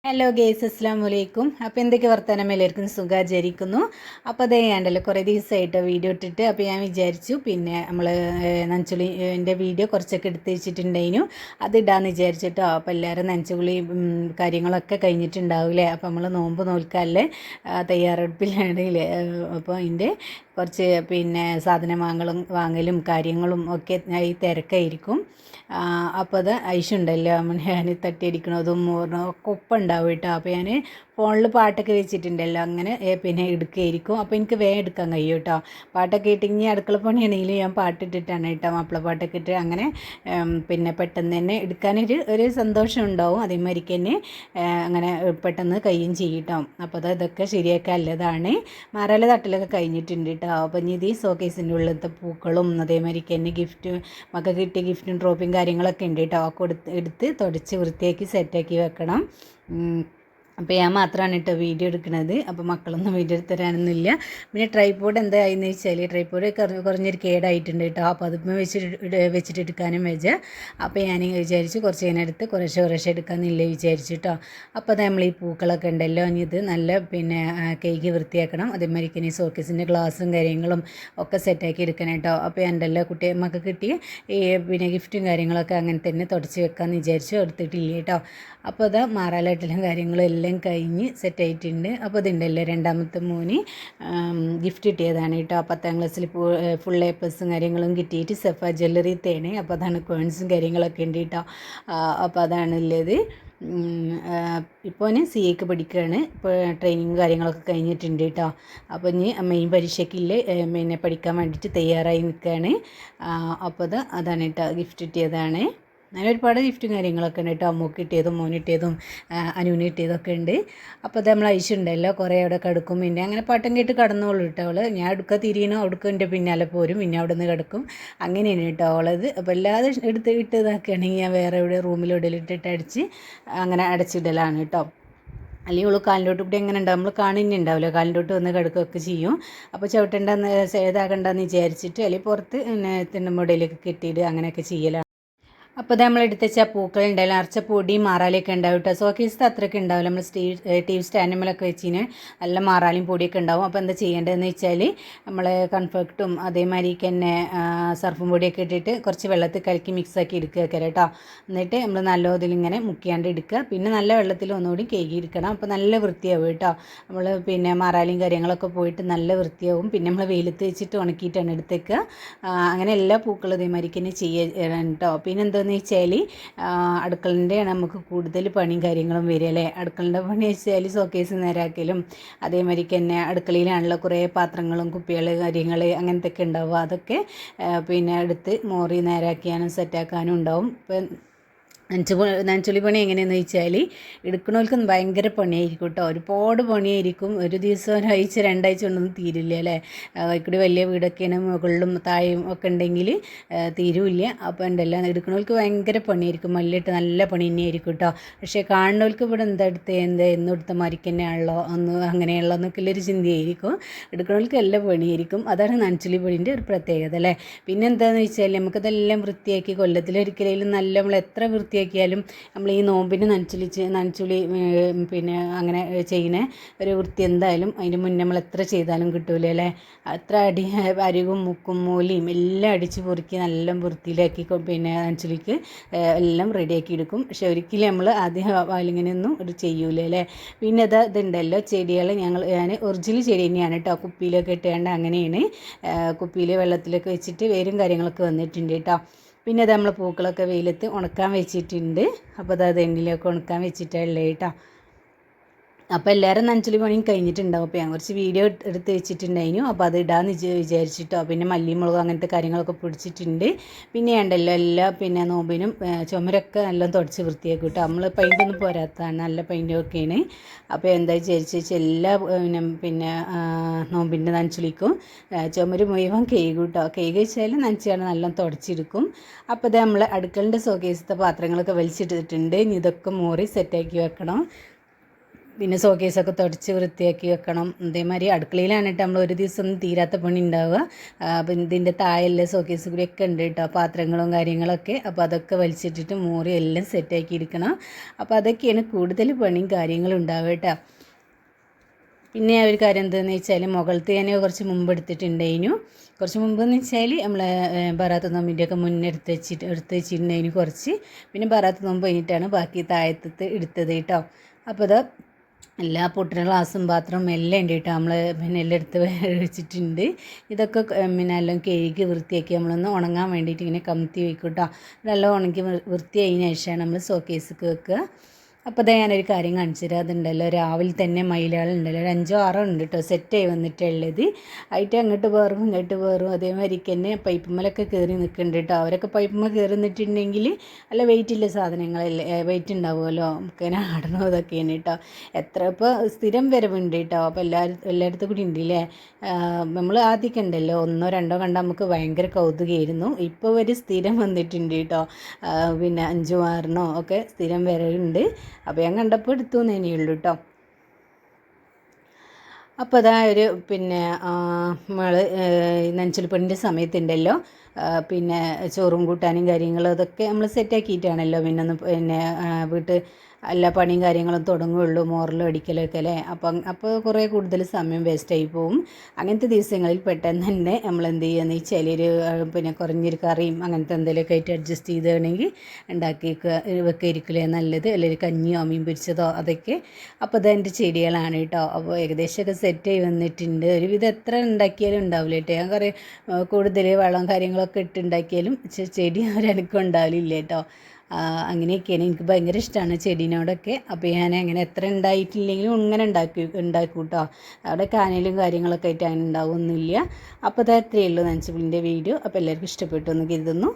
Hello guys, അസ്സാം വലൈക്കും. അപ്പോൾ എന്തൊക്കെ വർത്തമാനം എല്ലാവർക്കും സുഖാചരിക്കുന്നു. അപ്പോൾ അതേ ഉണ്ടല്ലോ കുറേ ദിവസമായിട്ട് വീഡിയോ ഇട്ടിട്ട് അപ്പോൾ ഞാൻ വിചാരിച്ചു പിന്നെ നമ്മൾ നനച്ചുളിൻ്റെ വീഡിയോ കുറച്ചൊക്കെ എടുത്ത് വെച്ചിട്ടുണ്ടായിരുന്നു, അത് ഇടാമെന്ന് വിചാരിച്ചിട്ടോ. അപ്പോൾ എല്ലാവരും നനച്ചുളി കാര്യങ്ങളൊക്കെ കഴിഞ്ഞിട്ടുണ്ടാവില്ലേ. അപ്പോൾ നമ്മൾ നോമ്പ് നോൽക്കാല്ലേ തയ്യാറെടുപ്പിലാണില്ലേ. അപ്പോൾ അതിൻ്റെ കുറച്ച് പിന്നെ സാധനം വാങ്ങലും കാര്യങ്ങളും ഒക്കെ ഈ തിരക്കായിരിക്കും. അപ്പോൾ അത് ഐഷുണ്ടല്ലോ ഞാൻ തട്ടിയടിക്കണതും ഒക്കെ ഒപ്പം ഉണ്ടാവും കേട്ടോ. അപ്പോൾ ഞാൻ ഫോണിൽ പാട്ടൊക്കെ വെച്ചിട്ടുണ്ടല്ലോ, അങ്ങനെ പിന്നെ എടുക്കുകയായിരിക്കും. അപ്പോൾ എനിക്ക് വേഗം എടുക്കാൻ കഴിയും കേട്ടോ. പാട്ടൊക്കെ ഇട്ട് ഇനി അടുക്കളപ്പണിയാണെങ്കിൽ ഞാൻ പാട്ടിട്ടിട്ടാണ് കേട്ടോ, മാപ്പിളപ്പാട്ടൊക്കെ ഇട്ട് അങ്ങനെ പിന്നെ പെട്ടെന്ന് തന്നെ എടുക്കാനൊരു സന്തോഷം ഉണ്ടാവും. അതേമാതിരിക്ക് തന്നെ അങ്ങനെ പെട്ടെന്ന് കഴിയും ചെയ്യും കേട്ടോ. അപ്പോൾ ഇതൊക്കെ ശരിയാക്കാൻ നല്ലതാണ്. മാറാല തട്ടലൊക്കെ കഴിഞ്ഞിട്ടുണ്ട് കേട്ടോ. അപ്പോൾ ഇനി ഇത് ഷോക്കേസിൻ്റെ ഉള്ളിലത്തെ പൂക്കളും അതേമാതിരിക്ക് തന്നെ ഗിഫ്റ്റ് മക്ക കിട്ടിയ ഗിഫ്റ്റും ട്രോഫിയും കാര്യങ്ങളൊക്കെ ഉണ്ട് കേട്ടോ. ഒക്കെ എടുത്ത് തുടച്ച് വൃത്തിയാക്കി സെറ്റാക്കി വെക്കണം. അപ്പോൾ ഞാൻ മാത്രമാണ് കേട്ടോ വീഡിയോ എടുക്കുന്നത്. അപ്പോൾ മക്കളൊന്നും വീഡിയോ എടുത്ത് തരാനൊന്നുമില്ല. പിന്നെ ട്രൈപോഡ് എന്തായെന്ന് വെച്ചാൽ ട്രൈപോഡ് കുറഞ്ഞൊരു കേടായിട്ടുണ്ട് കേട്ടോ. അപ്പോൾ അതിപ്പോൾ വെച്ചിട്ട് എടുക്കാനും വെച്ച. അപ്പോൾ ഞാൻ വിചാരിച്ചു കുറച്ച് ഇങ്ങനെ എടുത്ത് കുറേശ്ശെ എടുക്കാമെന്നില്ല വിചാരിച്ചു കേട്ടോ. അപ്പോൾ അത് നമ്മൾ ഈ പൂക്കളൊക്കെ ഉണ്ടല്ലോ, ഇനി ഇത് നല്ല പിന്നെ കേക്ക് വൃത്തിയാക്കണം. അതേമാതിരി ഇനി സോക്കേസിൻ്റെ ഗ്ലാസും കാര്യങ്ങളും ഒക്കെ സെറ്റാക്കി എടുക്കണം കേട്ടോ. അപ്പോൾ ഉണ്ടല്ലോ മക്കൾ കിട്ടിയ ഈ പിന്നെ ഗിഫ്റ്റും കാര്യങ്ങളൊക്കെ അങ്ങനെ തന്നെ തുടച്ച് വെക്കാമെന്ന് വിചാരിച്ചു, എടുത്തിട്ടില്ല കേട്ടോ. അപ്പോൾ അത് മാറാലായിട്ടെല്ലാം കാര്യങ്ങളും എല്ലാം കഴിഞ്ഞ് സെറ്റായിട്ടുണ്ട്. അപ്പോൾ ഇതുണ്ടല്ലോ രണ്ടാമത്തെ മോന് ഗിഫ്റ്റ് കിട്ടിയതാണ് കേട്ടോ. 10ാം ക്ലാസ്സിൽ ഫുൾ A+ കാര്യങ്ങളും കിട്ടിയിട്ട് സെഫ ജ്വല്ലറി തേണ്. അപ്പോൾ അതാണ് കോയിൻസും കാര്യങ്ങളൊക്കെ ഉണ്ട് കേട്ടോ. അപ്പോൾ അതാണുള്ളത്. ഇപ്പോൾ ഞാൻ CA പഠിക്കുകയാണ്. ഇപ്പോൾ ട്രെയിനിങ് കാര്യങ്ങളൊക്കെ കഴിഞ്ഞിട്ടുണ്ട് കേട്ടോ. അപ്പോൾ ഇനി മെയിൻ പരീക്ഷയ്ക്കില്ല പിന്നെ പഠിക്കാൻ വേണ്ടിയിട്ട് തയ്യാറായി നിൽക്കുകയാണ്. അപ്പോൾ അതാണ് കേട്ടോ, ഗിഫ്റ്റ് കിട്ടിയതാണ്. അങ്ങനെ ഒരുപാട് ഗിഫ്റ്റും കാര്യങ്ങളൊക്കെ ഉണ്ട് കേട്ടോ. അമ്മൂക്ക് കിട്ടിയതും മോന് കിട്ടിയതും അനുവിന് കിട്ടിയതൊക്കെ ഉണ്ട്. അപ്പോൾ അത് നമ്മൾ ഐശുണ്ടല്ലോ കുറേ അവിടെ കിടക്കും. പിന്നെ അങ്ങനെ പാട്ടം കേട്ട് കടന്നോളൂ കേട്ടോ അവൾ. ഞാൻ എടുക്കുക തിരിയണോ അവിടുക്ക് എൻ്റെ പിന്നാലെ പോരും, പിന്നെ അവിടെ നിന്ന് കിടക്കും. അങ്ങനെയാണ് കേട്ടോ അവളത്. അപ്പോൾ എല്ലാതെ എടുത്ത് ഇട്ടതാക്കുകയാണെങ്കിൽ ഞാൻ വേറെ എവിടെ റൂമിലിടലിട്ടിട്ട് അടിച്ച് അങ്ങനെ അടച്ചിടലാണ് കേട്ടോ. അല്ലെങ്കിൽ അവൾ കാലിലോട്ട് ഇവിടെ എങ്ങനെ ഉണ്ടാവും, നമ്മൾ കാണുന്നുണ്ടാവില്ല, കാലിലോട്ട് വന്ന് കിടക്കുകയൊക്കെ ചെയ്യും. അപ്പോൾ ചവിട്ടണ്ടെന്ന് ഇതാകണ്ടെന്ന് വിചാരിച്ചിട്ട് അല്ലെങ്കിൽ പുറത്ത് പിന്നെ തിണ്ണുമ്പടയിലേക്ക് കെട്ടിയിടുക അങ്ങനെയൊക്കെ ചെയ്യലാണ്. അപ്പോൾ അത് നമ്മൾ എടുത്ത് വെച്ചാൽ പൂക്കളുണ്ടായാലും അരച്ച പൊടിയും മാറാലൊക്കെ ഉണ്ടാവും കേട്ടോ. സോക്കേസത്ത് അത്രയ്ക്ക് ഉണ്ടാവില്ല. നമ്മൾ TV സ്റ്റാൻഡുമേലൊക്കെ വെച്ചിന് നല്ല മാറാലയും പൊടിയൊക്കെ ഉണ്ടാവും. അപ്പോൾ എന്താ ചെയ്യേണ്ടതെന്ന് വെച്ചാൽ നമ്മൾ കൺഫെക്റ്റും അതേമാതിരിക്ക് തന്നെ സർഫും പൊടിയൊക്കെ ഇട്ടിട്ട് കുറച്ച് വെള്ളത്തിൽ കലക്കി മിക്സാക്കി എടുക്കുക കേട്ടോ. എന്നിട്ട് നമ്മൾ നല്ല ഇതിലിങ്ങനെ മുക്കിയാണ്ട് എടുക്കുക. പിന്നെ നല്ല വെള്ളത്തിൽ ഒന്നുകൂടി കേകി എടുക്കണം. അപ്പോൾ നല്ല വൃത്തിയാവും കേട്ടോ. നമ്മൾ പിന്നെ മാറാലയും കാര്യങ്ങളൊക്കെ പോയിട്ട് നല്ല വൃത്തിയാവും. പിന്നെ നമ്മൾ വെയിലത്ത് വെച്ചിട്ട് ഉണക്കിയിട്ടാണ് എടുത്തേക്കുക. അങ്ങനെ എല്ലാ പൂക്കളും ഇതേമാതിരിക്ക് തന്നെ ചെയ്യാൻ കേട്ടോ. പിന്നെ എന്താണെന്ന് വെച്ചാൽ അടുക്കളൻ്റെ നമുക്ക് കൂടുതൽ പണിയും കാര്യങ്ങളും വരിക അല്ലേ. അടുക്കളൻ്റെ പണി വെച്ചാൽ ഷോക്കേസ് നേരാക്കലും അതേമാതിരിക്ക് തന്നെ അടുക്കളയിലാണല്ലോ കുറേ പാത്രങ്ങളും കുപ്പികൾ കാര്യങ്ങൾ അങ്ങനത്തെ ഒക്കെ ഉണ്ടാവും. അതൊക്കെ പിന്നെ എടുത്ത് മോറി നേരാക്കിയാനും സെറ്റാക്കാനും ഉണ്ടാവും. ഇപ്പം നനച്ചുളി പണി എങ്ങനെയാണെന്ന് വെച്ചാൽ എടുക്കണവർക്ക് ഭയങ്കര പണിയായിരിക്കും കേട്ടോ. ഒരുപാട് പണിയായിരിക്കും. ഒരു ദിവസം ഒരാഴ്ച 2 ആഴ്ച കൊണ്ടൊന്നും തീരില്ല അല്ലേ. ഇക്കൂടി വലിയ വീടൊക്കെയാണ്, മുകളിലും താഴെയും ഒക്കെ ഉണ്ടെങ്കിൽ തീരുമില്ല. അപ്പോൾ ഉണ്ടല്ലോ എടുക്കണവർക്ക് ഭയങ്കര പണിയായിരിക്കും. മല്ലിട്ട് നല്ല പണി തന്നെയായിരിക്കും കേട്ടോ. പക്ഷേ കാണുന്നവർക്ക് ഇവിടെ എന്നും എടുത്ത മാതിരിക്ക് തന്നെയാണല്ലോ അങ്ങനെയുള്ള എന്നൊക്കെ ഉള്ളൊരു ചിന്തയായിരിക്കും. എടുക്കണവർക്ക് നല്ല പണിയായിരിക്കും. അതാണ് നനച്ചുളി പണീൻ്റെ ഒരു പ്രത്യേകത അല്ലേ. പിന്നെ എന്താണെന്ന് വെച്ചാൽ നമുക്കതെല്ലാം വൃത്തിയാക്കി കൊല്ലത്തിലൊരിക്കലും നല്ല നമ്മൾ എത്ര വൃത്തിയാക്കിയാലും നമ്മൾ ഈ നോമ്പിന് നനച്ചുളി പിന്നെ അങ്ങനെ ചെയ്യുന്ന ഒരു വൃത്തി എന്തായാലും അതിന് മുന്നേ നമ്മൾ എത്ര ചെയ്താലും കിട്ടൂല അല്ലേ. അത്ര അരികും മുക്കും മൂലയും എല്ലാം അടിച്ച് പൊറുക്കി നല്ല വൃത്തിയിലാക്കി പിന്നെ നനച്ചുളിക്ക് എല്ലാം റെഡിയാക്കി എടുക്കും. പക്ഷെ ഒരിക്കലും നമ്മൾ ആദ്യം ഇങ്ങനെയൊന്നും ഒരു ചെയ്യൂല അല്ലേ. പിന്നെ ഇതുണ്ടല്ലോ ചെടികൾ ഞാൻ ഒറിജിനൽ ചെടി തന്നെയാണ് കേട്ടോ. കുപ്പിയിലൊക്കെ ഇട്ടുകൊണ്ട് അങ്ങനെയാണ് കുപ്പിയിൽ വെള്ളത്തിലൊക്കെ വെച്ചിട്ട് വേരും കാര്യങ്ങളൊക്കെ വന്നിട്ടുണ്ട് കേട്ടോ. പിന്നെ അത് നമ്മൾ പൂക്കളൊക്കെ വെയിലത്ത് ഉണക്കാൻ വെച്ചിട്ടുണ്ട്. അപ്പോൾ അത് എണ്ണിലൊക്കെ ഉണക്കാൻ വെച്ചിട്ടുള്ളത് കേട്ടോ. അപ്പോൾ എല്ലാവരും നനച്ചുളി പണിയും കഴിഞ്ഞിട്ടുണ്ടാവും. അപ്പോൾ ഞാൻ കുറച്ച് വീഡിയോ എടുത്ത് വെച്ചിട്ടുണ്ടായിരുന്നു. അപ്പോൾ അത് ഇടാമെന്ന് വിചാരിച്ചിട്ടോ. പിന്നെ മല്ലിമുളക് അങ്ങനത്തെ കാര്യങ്ങളൊക്കെ പിടിച്ചിട്ടുണ്ട്. പിന്നെ ഉണ്ടല്ലോ എല്ലാം പിന്നെ നോമ്പിനും ചുമരൊക്കെ നല്ല തുടച്ച് വൃത്തിയാക്കും കേട്ടോ. നമ്മൾ പെയിൻ്റൊന്നും പോരാത്തതാണ്, നല്ല പെയിൻറ്റൊക്കെയാണ്. അപ്പോൾ എന്താ വിചാരിച്ചാൽ എല്ലാ പിന്നെ നോമ്പിൻ്റെ നനച്ചുളിക്കും ചുമര് മുഴുവൻ കേക്ക് കേട്ടോ. കേക്ക് വെച്ചാൽ നനച്ചാണ് നല്ല തുടച്ചെടുക്കും. അപ്പോൾ ഇത് നമ്മൾ അടുക്കളൻ്റെ ഷോക്കേസത്തെ പാത്രങ്ങളൊക്കെ വലിച്ചിട്ടിട്ടുണ്ട്. ഇനി ഇതൊക്കെ മോറി സെറ്റാക്കി വെക്കണം. പിന്നെ ഷോക്കേസൊക്കെ തുടച്ച് വൃത്തിയാക്കി വെക്കണം. അതേമാതിരി അടുക്കളയിലാണ് കേട്ടോ നമ്മൾ ഒരു ദിവസം ഒന്നും തീരാത്ത പണി ഉണ്ടാവുക. അപ്പം ഇതിൻ്റെ താഴെല്ലാം ഷോക്കേസ് കൂടിയൊക്കെ ഉണ്ട് കേട്ടോ, പാത്രങ്ങളും കാര്യങ്ങളൊക്കെ. അപ്പോൾ അതൊക്കെ വലിച്ചിട്ടിട്ട് മോറി എല്ലാം സെറ്റാക്കി എടുക്കണം. അപ്പോൾ അതൊക്കെയാണ് കൂടുതൽ പണിയും കാര്യങ്ങളും ഉണ്ടാവുക കേട്ടോ. പിന്നെ ഒരു കാര്യം എന്താണെന്ന് വെച്ചാൽ മുകളിലത്തെ ഞാൻ കുറച്ച് മുമ്പ് എടുത്തിട്ടുണ്ടായിരുന്നു. കുറച്ച് മുമ്പെന്ന് വെച്ചാൽ നമ്മൾ ബറാത്ത് നോമ്പിൻ്റെയൊക്കെ മുന്നേ എടുത്ത് വെച്ചിട്ടുണ്ടായിരുന്നു കുറച്ച്. പിന്നെ ബറാത്ത് നോമ്പ് കഴിഞ്ഞിട്ടാണ് ബാക്കി താഴത്തത് എടുത്തത് കേട്ടോ. അപ്പോൾ അത് എല്ലാ പൊട്ടുന്ന ഗ്ലാസും പാത്രവും എല്ലാം ഉണ്ട് കേട്ടോ. നമ്മൾ പിന്നെ എല്ലാം എടുത്ത് വെച്ചിട്ടുണ്ട്. ഇതൊക്കെ പിന്നെ എല്ലാം കഴുകി വൃത്തിയാക്കി നമ്മളൊന്ന് ഉണങ്ങാൻ വേണ്ടിയിട്ട് ഇങ്ങനെ കമത്തി വയ്ക്കും കേട്ടോ. നല്ല ഉണങ്ങി വൃത്തിയായതിനു ശേഷമാണ് നമ്മൾ ഷോക്കേസിലേക്ക് വെക്കുക. അപ്പോൾ അതാ ഞാനൊരു കാര്യം കാണിച്ചു തരാം. അതുണ്ടല്ലോ രാവിലെ തന്നെ മയിലുകളുണ്ടല്ലോ, ഒരു 5-6 ഉണ്ട് കേട്ടോ സെറ്റായി വന്നിട്ടുള്ളത്. ആയിട്ട് അങ്ങോട്ട് പേറും ഇങ്ങോട്ട് പേറും. അതേമാതിരിക്ക് തന്നെ പൈപ്പുമ്മലൊക്കെ കയറി നിൽക്കുന്നുണ്ട് കേട്ടോ. അവരൊക്കെ പൈപ്പുമ്മ കയറി നിന്നിട്ടുണ്ടെങ്കിൽ നല്ല വെയിറ്റില്ല സാധനങ്ങളല്ലേ, വെയിറ്റ് ഉണ്ടാവുമല്ലോ, നമുക്ക് ആടണോ അതൊക്കെയാണ് കേട്ടോ. എത്ര ഇപ്പോൾ സ്ഥിരം വരവുണ്ട് കേട്ടോ. അപ്പോൾ എല്ലായിടത്തും കൂടി ഉണ്ടല്ലേ. നമ്മൾ ആദ്യമൊക്കെ ഉണ്ടല്ലോ 1-2 കണ്ട നമുക്ക് ഭയങ്കര കൗതുകമായിരുന്നു. ഇപ്പോൾ ഒരു സ്ഥിരം വന്നിട്ടുണ്ട് കേട്ടോ. പിന്നെ 5-6 ഒക്കെ സ്ഥിരം വരവുണ്ട്. അപ്പോൾ ഞാൻ കണ്ടപ്പോൾ എടുത്തു തന്നെയുള്ളൂ കേട്ടോ. അപ്പോൾ അതാ ഒരു പിന്നെ നമ്മൾ നനച്ചുളിപ്പണിൻ്റെ സമയത്തുണ്ടല്ലോ, പിന്നെ ചോറും കൂട്ടാനും കാര്യങ്ങളും അതൊക്കെ നമ്മൾ സെറ്റാക്കിയിട്ടാണല്ലോ പിന്നെ ഒന്ന് പിന്നെ വീട്ട് എല്ലാ പണിയും കാര്യങ്ങളും തുടങ്ങുകയുള്ളൂ, മോറലും അടിക്കലൊക്കെ അല്ലേ. അപ്പോൾ കുറേ കൂടുതൽ സമയം വേസ്റ്റായി പോവും. അങ്ങനത്തെ ദിവസങ്ങളിൽ പെട്ടെന്ന് തന്നെ നമ്മൾ എന്ത് ചെയ്യുകയെന്ന് വെച്ചാൽ ഒരു പിന്നെ കുറഞ്ഞൊരു കറിയും അങ്ങനത്തെ എന്തെങ്കിലുമൊക്കെ ആയിട്ട് അഡ്ജസ്റ്റ് ചെയ്തുകയാണെങ്കിൽ ഉണ്ടാക്കി വെക്കായിരിക്കില്ലേ നല്ലത്. അല്ലെങ്കിൽ കഞ്ഞിയോ മീൻ പൊരിച്ചതോ അതൊക്കെ. അപ്പോൾ അതെൻ്റെ ചെടികളാണ് കേട്ടോ. അപ്പോൾ ഏകദേശമൊക്കെ സെറ്റായി വന്നിട്ടുണ്ട്. ഒരുവിധം എത്ര ഉണ്ടാക്കിയാലും ഉണ്ടാവില്ല കേട്ടോ. ഞാൻ കുറേ കൂടുതൽ വെള്ളം കാര്യങ്ങളൊക്കെ ഇട്ടുണ്ടാക്കിയാലും ചെടി ഒരനക്കം ഉണ്ടാവില്ല കേട്ടോ. അങ്ങനെയൊക്കെയാണ്. എനിക്ക് ഭയങ്കര ഇഷ്ടമാണ് ചെടീനോടൊക്കെ. അപ്പോൾ ഞാൻ അങ്ങനെ എത്ര ഉണ്ടായിട്ടില്ലെങ്കിലും ഇങ്ങനെ ഉണ്ടാക്കും കേട്ടോ. അവിടെ കാനലും കാര്യങ്ങളൊക്കെ ആയിട്ട് അങ്ങനെ ഉണ്ടാവുമൊന്നുമില്ല. അപ്പോൾ അത് അത്രയേ ഉള്ളൂ നനച്ചുപുളിൻ്റെ വീഡിയോ. അപ്പോൾ എല്ലാവർക്കും ഇഷ്ടപ്പെട്ടു എന്ന് കരുതുന്നു.